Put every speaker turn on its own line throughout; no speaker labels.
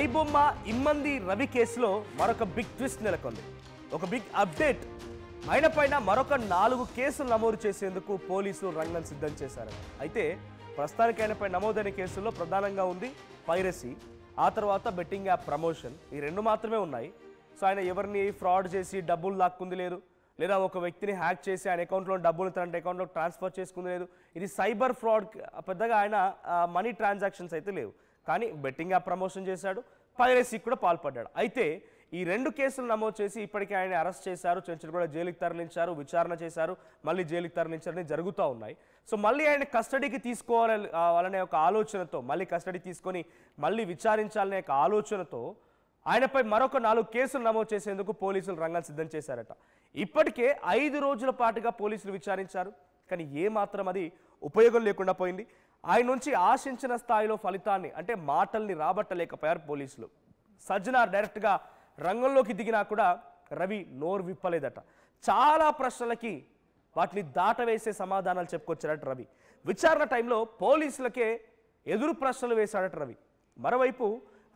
ఐబొమ్మ ఇమ్మంది రవి కేసులో మరొక big twist నెలకొంది. ఒక బిగ్ అప్డేట్. ఆయన పైన మరొక 4 కేసులు నమోదు చేసేందుకు పోలీసులు రంగం సిద్ధం చేశారు. అయితే ప్రస్తుతానికి ఆయనపై నమోదైన కేసుల్లో ప్రధానంగా ఉంది పైరసీ, ఆ తర్వాత బెట్టింగ్ యాప్ ప్రమోషన్. ఈ 2 మాత్రమే ఉన్నాయి. సో ఆయన ఎవరిని ఫ్రాడ్ చేసి డబ్బులు లాక్కుంది లేదు, లేదా ఒక వ్యక్తిని హ్యాక్ చేసి ఆయన అకౌంట్లో డబ్బులు తన అకౌంట్లో ట్రాన్స్ఫర్ చేసుకుంది లేదు. ఇది సైబర్ ఫ్రాడ్. పెద్దగా ఆయన మనీ ట్రాన్సాక్షన్స్ అయితే లేవు. కానీ బెట్టింగ్ యాప్ ప్రమోషన్ చేశాడు, పైరసీకి కూడా పాల్పడ్డాడు. అయితే ఈ 2 కేసులు నమోదు చేసి ఇప్పటికే ఆయన అరెస్ట్ చేశారు, చెంచులగూడ జైలుకి తరలించారు, విచారణ చేశారు, మళ్ళీ జైలుకి తరలించారని జరుగుతూ ఉన్నాయి. సో మళ్ళీ ఆయన కస్టడీకి తీసుకోవాలనే ఒక ఆలోచనతో, మళ్ళీ కస్టడీ తీసుకొని మళ్ళీ విచారించాలనే ఒక ఆలోచనతో ఆయనపై మరొక 4 కేసులు నమోదు చేసేందుకు పోలీసులు రంగం సిద్ధం చేశారట. ఇప్పటికే 5 రోజుల పాటుగా పోలీసులు విచారించారు, కానీ ఏమాత్రం అది ఉపయోగం లేకుండా పోయింది. ఆయన నుంచి ఆశించిన స్థాయిలో ఫలితాన్ని అంటే మాటల్ని రాబట్టలేకపోయారు పోలీసులు. సజ్జనార్ డైరెక్ట్గా రంగంలోకి దిగినా కూడా రవి నోరు విప్పలేదట. చాలా ప్రశ్నలకి వాటిని దాటవేసే సమాధానాలు చెప్పుకొచ్చారట రవి. విచారణ టైంలో పోలీసులకే ఎదురు ప్రశ్నలు వేశాడట రవి. మరోవైపు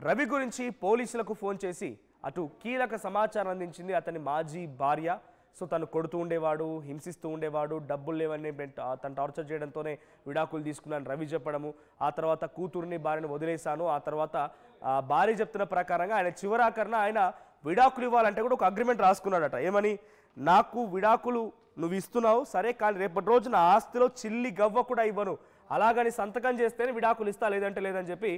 రవి గురించి పోలీసులకు ఫోన్ చేసి అటు కీలక సమాచారం అందించింది అతని మాజీ భార్య. సో తను కొడుతూ ఉండేవాడు, హింసిస్తూ ఉండేవాడు, డబ్బులు లేవని తను టార్చర్ చేయడంతోనే విడాకులు తీసుకున్నాను రవి చెప్పడము. ఆ తర్వాత కూతుర్ని భార్యను వదిలేశాను. ఆ తర్వాత భార్య చెప్తున్న ప్రకారంగా ఆయన చివరాకరణ ఆయన విడాకులు ఇవ్వాలంటే కూడా ఒక అగ్రిమెంట్ రాసుకున్నాడట. ఏమని, నాకు విడాకులు నువ్వు ఇస్తున్నావు సరే, కానీ రేపటి రోజు నా ఆస్తిలో చిల్లి గవ్వ కూడా ఇవ్వను, అలాగని సంతకం చేస్తేనే విడాకులు ఇస్తా, లేదంటే లేదని చెప్పి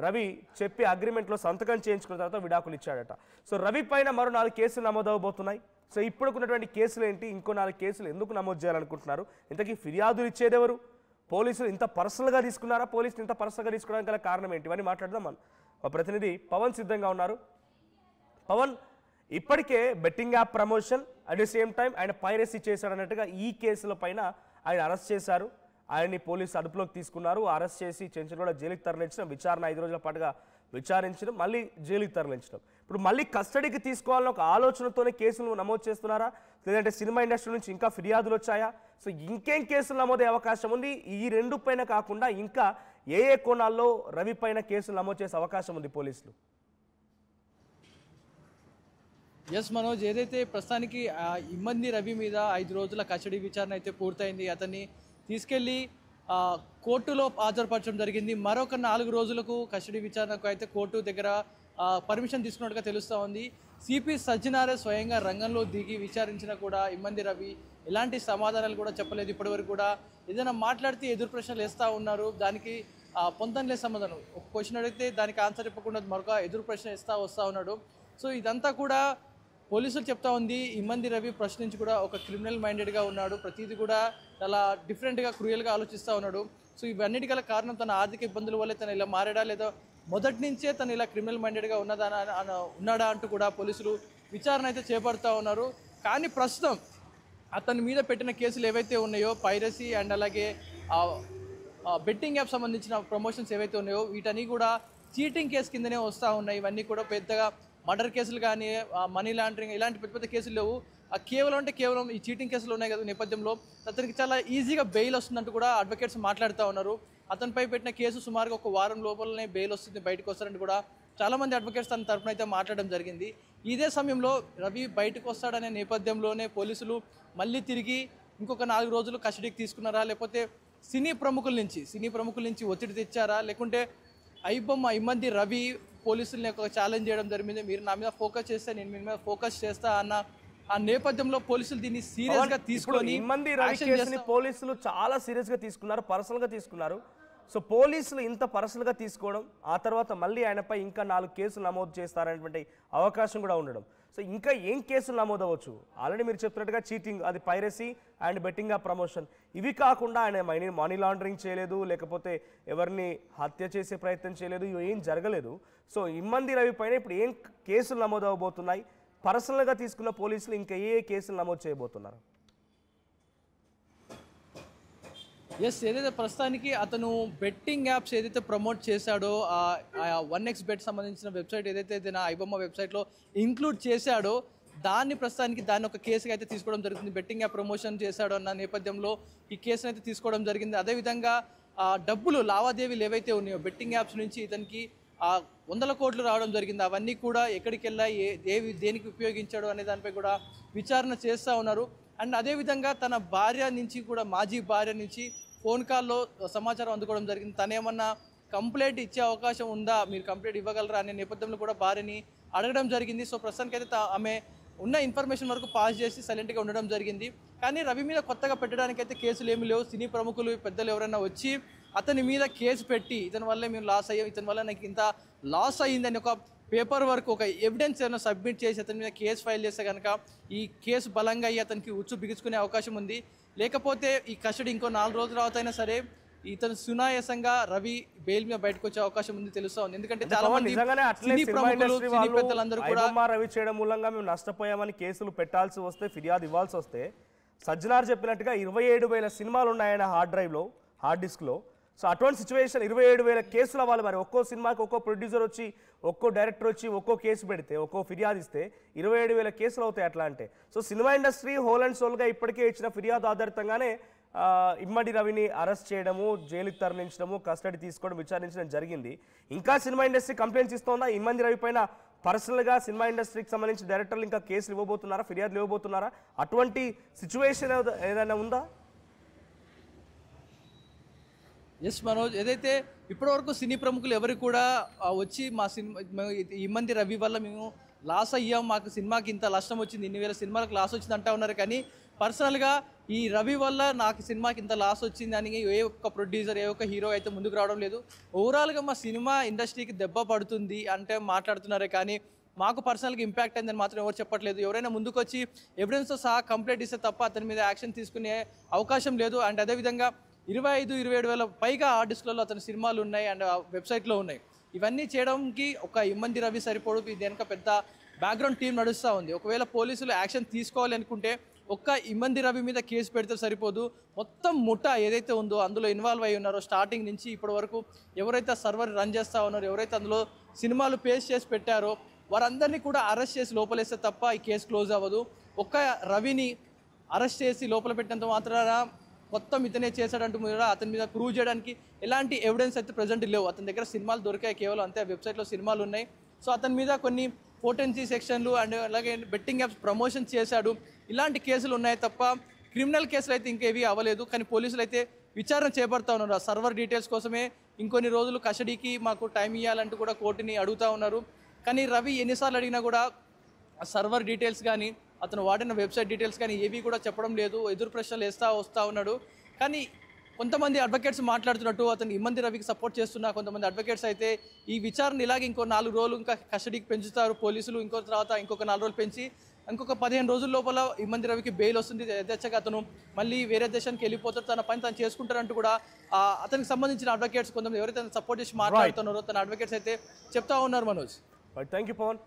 రవి చెప్పి అగ్రిమెంట్లో సంతకం చేయించుకున్న తర్వాత విడాకులు ఇచ్చాడట. సో రవి పైన మరో 4 కేసులు నమోదవబోతున్నాయి. సో ఇప్పుడున్నటువంటి కేసులు ఏంటి, ఇంకో 4 కేసులు ఎందుకు నమోదు చేయాలనుకుంటున్నారు, ఇంతకీ ఫిర్యాదులు ఇచ్చేదెవరు, పోలీసులు ఇంత పర్సనల్గా తీసుకున్నారా, పోలీసులు ఇంత పర్సనల్గా తీసుకోవడానికి గల కారణం ఏంటి, ఇవన్నీ మాట్లాడదాం. మన మా ప్రతినిధి పవన్ సిద్ధంగా ఉన్నారు. పవన్, ఇప్పటికే betting app promotion at the same time ఆయన పైరసీ చేశాడన్నట్టుగా ఈ కేసుల పైన ఆయన అరెస్ట్ చేశారు. ఆయన్ని పోలీసు అదుపులోకి తీసుకున్నారు, అరెస్ట్ చేసి చెంచులగూడ జైలుకి తరలించడం, విచారణ 5 రోజుల పాటుగా విచారించడం, మళ్ళీ జైలుకి తరలించడం. ఇప్పుడు మళ్ళీ కస్టడీకి తీసుకోవాలని ఒక ఆలోచనతోనే కేసులు నమోదు చేస్తున్నారా, లేదంటే సినిమా ఇండస్ట్రీ నుంచి ఇంకా ఫిర్యాదులు వచ్చాయా? సో ఇంకేం కేసులు నమోదయ్యే అవకాశం ఉంది? ఈ 2 పైన కాకుండా ఇంకా ఏ కోణాల్లో రవి పైన కేసులు నమోదు చేసే అవకాశం ఉంది పోలీసులు?
ఎస్ మనోజ్, ఏదైతే ప్రస్తుతానికి ఇమ్మంది రవి మీద 5 రోజుల కస్టడీ విచారణ అయితే పూర్తయింది. అతన్ని తీసుకెళ్లి కోర్టులో హాజరుపరచడం జరిగింది. మరొక 4 రోజులకు కస్టడీ విచారణకు అయితే కోర్టు దగ్గర పర్మిషన్ తీసుకున్నట్టుగా తెలుస్తూ ఉంది. సిపి సజ్జనారే స్వయంగా రంగంలో దిగి విచారించినా కూడా ఇమ్మంది రవి ఎలాంటి సమాధానాలు కూడా చెప్పలేదు. ఇప్పటివరకు కూడా ఏదైనా మాట్లాడితే ఎదురు ప్రశ్నలు వేస్తూ ఉన్నారు, దానికి పొందలే సమాధానం. ఒక క్వశ్చన్ అడిగితే దానికి ఆన్సర్ చెప్పకుండా మరొక ఎదురు ప్రశ్న వస్తూ ఉన్నాడు. సో ఇదంతా కూడా పోలీసులు చెప్తా ఉంది, ఇమ్మంది రవి ప్రశ్నించి కూడా ఒక క్రిమినల్ మైండెడ్గా ఉన్నాడు, ప్రతిదీ కూడా చాలా డిఫరెంట్గా క్రూయల్గా ఆలోచిస్తూ ఉన్నాడు. సో ఇవన్నిటి గల కారణం తన ఆర్థిక ఇబ్బందుల వల్లే తను ఇలా మారాడా, లేదా మొదటి నుంచే తను ఇలా క్రిమినల్ మైండెడ్గా ఉన్నాడా అంటూ కూడా పోలీసులు విచారణ అయితే చేపడుతూ ఉన్నారు. కానీ ప్రస్తుతం అతని మీద పెట్టిన కేసులు ఏవైతే ఉన్నాయో, పైరసీ అండ్ అలాగే బెట్టింగ్ యాప్ సంబంధించిన ప్రమోషన్స్ ఏవైతే ఉన్నాయో, వీటన్నీ కూడా చీటింగ్ కేసు కిందనే వస్తూ ఉన్నాయి. ఇవన్నీ కూడా పెద్దగా మర్డర్ కేసులు కానీ మనీ లాండరింగ్ ఇలాంటి పెద్ద పెద్ద కేసులు లేవు. కేవలం ఈ చీటింగ్ కేసులు ఉన్నాయి కదా నేపథ్యంలో అతనికి చాలా ఈజీగా బెయిల్ వస్తుందంటూ కూడా అడ్వకేట్స్ మాట్లాడుతూ ఉన్నారు. అతనిపై పెట్టిన కేసు సుమారుగా 1 వారం లోపలనే బెయిల్ వస్తుంది, బయటకు వస్తారని కూడా చాలామంది అడ్వకేట్స్ తన తరఫున అయితే మాట్లాడడం జరిగింది. ఇదే సమయంలో రవి బయటకు వస్తాడనే నేపథ్యంలోనే పోలీసులు మళ్ళీ తిరిగి ఇంకొక 4 రోజులు కస్టడీకి తీసుకున్నారా, లేకపోతే సినీ ప్రముఖుల నుంచి ఒత్తిడి తెచ్చారా, లేకుంటే ఐబొమ్మ ఇమ్మంది రవి పోలీసుల్ని ఒక ఛాలెంజ్ చేయడం జరిగింది, మీరు నా మీద ఫోకస్ చేస్తే నేను మీ మీద ఫోకస్ చేస్తా అన్న ఆ నేపథ్యంలో పోలీసులు దీన్ని సీరియస్ గా తీసుకొని
ఇమ్మంది రవి కేసుని పోలీసులు చాలా సీరియస్ గా తీసుకున్నారు, పర్సనల్ గా తీసుకున్నారు. సో పోలీసులు ఇంత పర్సనల్ గా తీసుకోవడం, ఆ తర్వాత మళ్ళీ ఆయనపై ఇంకా 4 కేసులు నమోదు చేస్తారనేటువంటి అవకాశం కూడా ఉండడం. సో ఇంకా ఏం కేసులు నమోదవచ్చు? ఆల్రెడీ మీరు చెప్తున్నట్టుగా చీటింగ్, అది piracy and betting app promotion. ఇవి కాకుండా ఆయన మనీ లాండరింగ్ చేయలేదు, లేకపోతే ఎవరిని హత్య చేసే ప్రయత్నం చేయలేదు, ఇవి ఏం జరగలేదు. సో ఇమ్మంది రవి పైన ఇప్పుడు ఏం కేసులు నమోదవబోతున్నాయి? పర్సనల్గా తీసుకున్న పోలీసులు ఇంకా ఏ కేసులు నమోదు చేయబోతున్నారు?
ఎస్, ఏదైతే ప్రస్తుతానికి అతను బెట్టింగ్ యాప్స్ ఏదైతే ప్రమోట్ చేశాడో, 1xBet సంబంధించిన వెబ్సైట్ ఏదైతే ఐబొమ్మ వెబ్సైట్లో ఇంక్లూడ్ చేశాడో, దాన్ని ఒక కేసుగా అయితే తీసుకోవడం జరుగుతుంది. బెట్టింగ్ యాప్ ప్రమోషన్ చేశాడు అన్న నేపథ్యంలో ఈ కేసును అయితే తీసుకోవడం జరిగింది. అదేవిధంగా డబ్బులు లావాదేవీలు ఏవైతే ఉన్నాయో బెట్టింగ్ యాప్స్ నుంచి ఇతనికి వందల కోట్లు రావడం జరిగింది. అవన్నీ కూడా ఎక్కడికి వెళ్ళాయి, దేనికి ఉపయోగించాడు అనే దానిపై కూడా విచారణ చేస్తూ ఉన్నారు. అండ్ అదేవిధంగా తన భార్య నుంచి కూడా, మాజీ భార్య నుంచి ఫోన్ కాల్లో సమాచారం అందుకోవడం జరిగింది. తనేమన్నా కంప్లైంట్ ఇచ్చే అవకాశం ఉందా, మీరు కంప్లైంట్ ఇవ్వగలరా అనే నేపథ్యంలో కూడా భార్యని అడగడం జరిగింది. సో ప్రస్తుతానికైతే ఆమె ఉన్న ఇన్ఫర్మేషన్ వరకు పాస్ చేసి సైలెంట్గా ఉండడం జరిగింది. కానీ రవి మీద కొత్తగా పెట్టడానికైతే కేసులు ఏమి లేవు. సినీ ప్రముఖులు, పెద్దలు ఎవరైనా వచ్చి అతని మీద కేసు పెట్టి ఇతని వల్లే మేము లాస్ అయ్యాం, ఇతని వల్ల నాకు ఇంత లాస్ అయ్యిందని ఒక పేపర్ వర్క్, ఒక ఎవిడెన్స్ ఏమైనా సబ్మిట్ చేసి అతని మీద కేసు ఫైల్ చేస్తే కనుక ఈ కేసు బలంగా అయ్యి అతనికి ఉచ్చు బిగించుకునే అవకాశం ఉంది. లేకపోతే ఈ కస్టడీ ఇంకో 4 రోజుల తర్వాత అయినా సరే ఇతను సునాయాసంగా రవి బెయిల్ మీద బయటకు వచ్చే అవకాశం ఉంది తెలుస్తా ఉంది. ఎందుకంటే చాలా మంది సినీ ప్రముఖులు, సినీ పెద్దలందరూ కూడా
రవి చేయడం మూలంగా మేము నష్టపోయామని కేసులు పెట్టాల్సి వస్తే, ఫిర్యాదు ఇవ్వాల్సి వస్తే, సజ్జనార్ చెప్పినట్టుగా 27,000 సినిమాలు ఉన్నాయన్న హార్డ్ డిస్క్లో. సో అటువంటి సిచ్యువేషన్ 27,000 కేసులు అవ్వాలి. మరి ఒక్కో సినిమాకి ఒక్కో ప్రొడ్యూసర్ వచ్చి, ఒక్కో డైరెక్టర్ వచ్చి ఒక్కో కేసు పెడితే, ఒక్కో ఫిర్యాదు ఇస్తే 27,000 కేసులు అవుతాయి అట్లా అంటే. So cinema industry whole and సోల్గా ఇప్పటికే ఇచ్చిన ఫిర్యాదు ఆధారితంగానే ఇమ్మడి రవిని అరెస్ట్ చేయడము, జైలుకి తరలించడము, కస్టడీ తీసుకోవడం, విచారించడం జరిగింది. ఇంకా సినిమా ఇండస్ట్రీ కంప్లైంట్స్ ఇస్తోందా? ఇమ్మడి రవి పైన పర్సనల్గా సినిమా ఇండస్ట్రీకి సంబంధించి డైరెక్టర్లు ఇంకా కేసులు ఇవ్వబోతున్నారా, ఫిర్యాదులు ఇవ్వబోతున్నారా? అటువంటి సిచ్యువేషన్ ఏదైనా ఉందా?
ఎస్ మనోజ్, ఏదైతే ఇప్పటివరకు సినీ ప్రముఖులు ఎవరు కూడా వచ్చి మా సినిమా ఇమ్మంది రవి వల్ల మేము లాస్ అయ్యాం, మాకు సినిమాకి ఇంత నష్టం వచ్చింది, ఇన్ని వేల సినిమాలకు లాస్ వచ్చింది అంటా ఉన్నారు. కానీ పర్సనల్గా ఈ రవి వల్ల నాకు సినిమాకి ఇంత లాస్ వచ్చింది అని ఏ ఒక్క ప్రొడ్యూసర్, ఏ ఒక్క హీరో అయితే ముందుకు రావడం లేదు. ఓవరాల్గా మా సినిమా ఇండస్ట్రీకి దెబ్బ పడుతుంది అంటే మాట్లాడుతున్నారే కానీ మాకు పర్సనల్గా ఇంపాక్ట్ అయిందని మాత్రం ఎవరు చెప్పట్లేదు. ఎవరైనా ముందుకు వచ్చి ఎవిడెన్స్తో సహా కంప్లైంట్ ఇస్తే తప్ప అతని మీద యాక్షన్ తీసుకునే అవకాశం లేదు. అండ్ అదేవిధంగా 25-27 వేల పైగా ఆర్టిస్టులలో అతని సినిమాలు ఉన్నాయి అండ్ వెబ్సైట్లో ఉన్నాయి. ఇవన్నీ చేయడానికి ఒక ఇమ్మంది రవి సరిపోడు. ఇది వెనక పెద్ద బ్యాక్గ్రౌండ్ టీం నడుస్తూ ఉంది. ఒకవేళ పోలీసులు యాక్షన్ తీసుకోవాలి అనుకుంటే ఒక్క ఇమ్మంది రవి మీద కేసు పెడితే సరిపోదు. మొత్తం ముఠా ఏదైతే ఉందో అందులో ఇన్వాల్వ్ అయి ఉన్నారో స్టార్టింగ్ నుంచి ఇప్పటి వరకు ఎవరైతే సర్వర్ రన్ చేస్తూ ఉన్నారో, ఎవరైతే అందులో సినిమాలు పేస్ట్ చేసి పెట్టారో వారందరినీ కూడా అరెస్ట్ చేసి లోపలేస్తే తప్ప ఈ కేసు క్లోజ్ అవ్వదు. ఒక్క రవిని అరెస్ట్ చేసి లోపల పెట్టినంత మాత్రాన మొత్తం ఇతనే చేశాడంటూ కూడా అతని మీద ప్రూవ్ చేయడానికి ఎలాంటి ఎవిడెన్స్ అయితే ప్రజెంట్ లేవు. అతని దగ్గర సినిమాలు దొరికాయి కేవలం, అంతే. వెబ్సైట్లో సినిమాలు ఉన్నాయి. సో అతని మీద కొన్ని పోటెన్సీ సెక్షన్లు అండ్ అలాగే బెట్టింగ్ యాప్స్ ప్రమోషన్ చేశాడు, ఇలాంటి కేసులు ఉన్నాయి తప్ప క్రిమినల్ కేసులు అయితే ఇంకేవి అవ్వలేదు. కానీ పోలీసులు అయితే విచారణ చేపడతా ఉన్నారు. ఆ సర్వర్ డీటెయిల్స్ కోసమే ఇంకొన్ని రోజులు కస్టడీకి మాకు టైం ఇవ్వాలంటూ కూడా కోర్టుని అడుగుతూ ఉన్నారు. కానీ రవి ఎన్నిసార్లు అడిగినా కూడా ఆ సర్వర్ డీటెయిల్స్ కానీ అతను వాడిన వెబ్సైట్ డీటెయిల్స్ కానీ ఏవి కూడా చెప్పడం లేదు. ఎదురు ప్రశ్నలు వస్తూ ఉన్నాడు. కానీ కొంతమంది అడ్వకేట్స్ మాట్లాడుతున్నట్టు అతను ఇమ్మంది రవికి సపోర్ట్ చేస్తున్న కొంతమంది అడ్వకేట్స్ అయితే ఈ విచారణ ఇలాగే ఇంకో 4 రోజులు ఇంకా కస్టడీకి పెంచుతారు పోలీసులు. తర్వాత ఇంకొక 4 రోజులు పెంచి ఇంకొక 15 రోజుల లోపల ఇమ్మంది రవికి బెయిల్ వస్తుంది. యథేచ్ఛగా అతను మళ్ళీ వేరే దేశానికి వెళ్ళిపోతాడు, తన పని తను చేసుకుంటారంటూ కూడా అతనికి సంబంధించిన అడ్వకేట్స్ కొంతమంది ఎవరైతే సపోర్ట్ చేసి మాట్లాడుతున్నారో తన అడ్వకేట్స్ అయితే చెప్తా ఉన్నారు. Manoj,
thank you Pavan.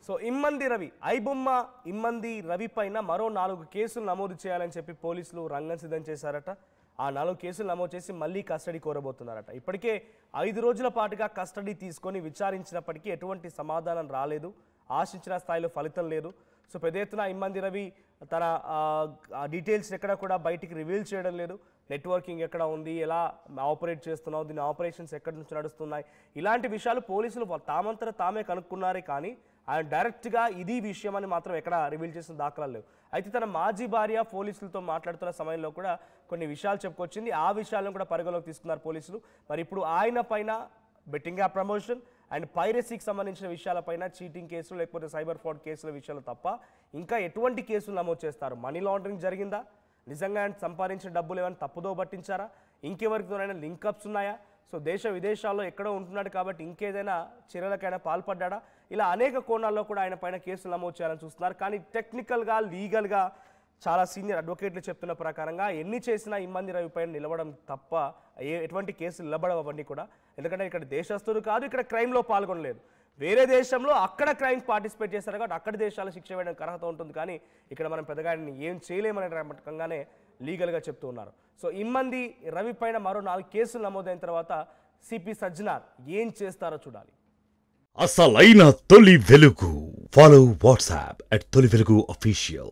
So Immadi Ravi, iBomma Immadi Ravi పైన మరో 4 కేసులు నమోదు చేయాలని చెప్పి పోలీసులు రంగం సిద్ధం చేశారట. ఆ 4 కేసులు నమోదు చేసి మళ్ళీ కస్టడీ కోరబోతున్నారట. ఇప్పటికే 5 రోజుల పాటుగా కస్టడీ తీసుకొని విచారించినప్పటికీ ఎటువంటి సమాధానం రాలేదు, ఆశించిన స్థాయిలో ఫలితం లేదు. సో పెద్ద ఎత్తున ఇమ్మంది రవి తన డీటెయిల్స్ ఎక్కడ కూడా బయటికి రివీల్ చేయడం లేదు. నెట్వర్కింగ్ ఎక్కడ ఉంది, ఎలా ఆపరేట్ చేస్తున్నావు, దీని ఆపరేషన్స్ ఎక్కడి నుంచి నడుస్తున్నాయి, ఇలాంటి విషయాలు పోలీసులు తామంతట తామే కనుక్కున్నారే కానీ ఆయన డైరెక్ట్గా ఇది విషయం అని మాత్రం ఎక్కడ రివీల్ చేసిన దాఖలాలు లేవు. అయితే తన మాజీ భార్య పోలీసులతో మాట్లాడుతున్న సమయంలో కూడా కొన్ని విషయాలు చెప్పుకొచ్చింది. ఆ విషయాలను కూడా పరిగణలోకి తీసుకున్నారు పోలీసులు. మరి ఇప్పుడు ఆయన పైన బెట్టింగ్ యాప్ ప్రమోషన్ అండ్ పైరసీకి సంబంధించిన విషయాలపైన, చీటింగ్ కేసులు లేకపోతే సైబర్ ఫ్రాడ్ కేసుల విషయాలు తప్ప ఇంకా ఎటువంటి కేసులు నమోదు చేస్తారు? మనీ లాండరింగ్ జరిగిందా, నిజంగా ఆయన సంపాదించిన డబ్బులు ఏమైనా తప్పుదో పట్టించారా, ఇంకెవరితోనైనా లింకప్స్ ఉన్నాయా, సో దేశ విదేశాల్లో ఎక్కడో ఉంటున్నాడు కాబట్టి ఇంకేదైనా చర్యలకైనా పాల్పడ్డా, ఇలా అనేక కోణాల్లో కూడా ఆయన పైన కేసులు నమోదు చేయాలని చూస్తున్నారు. కానీ టెక్నికల్గా, లీగల్గా చాలా సీనియర్ అడ్వకేట్లు చెప్తున్న ప్రకారంగా ఎన్ని చేసినా ఇమ్మంది రవి పైన నిలవడం తప్ప ఎటువంటి కేసులు నిలబడవు అవన్నీ కూడా. ఎందుకంటే ఇక్కడ దేశస్తుడు కాదు, ఇక్కడ క్రైమ్లో పాల్గొనలేదు. వేరే దేశంలో అక్కడ క్రైమ్ పార్టిసిపేట్ చేస్తారు కాబట్టి అక్కడి దేశాల శిక్ష వేయడానికి అర్హత ఉంటుంది. కానీ ఇక్కడ మనం పెద్దగా ఏం చేయలేమనే రకంగానే లీగల్గా చెప్తూ ఉన్నారు. సో ఇమ్మంది రవి పైన మరో 4 కేసులు నమోదైన తర్వాత సిపి సజ్జనార్ ఏం చేస్తారో చూడాలి.
అసలైన తొలి వెలుగు. ఫాలో వాట్సాప్ @తొలి వెలుగు official.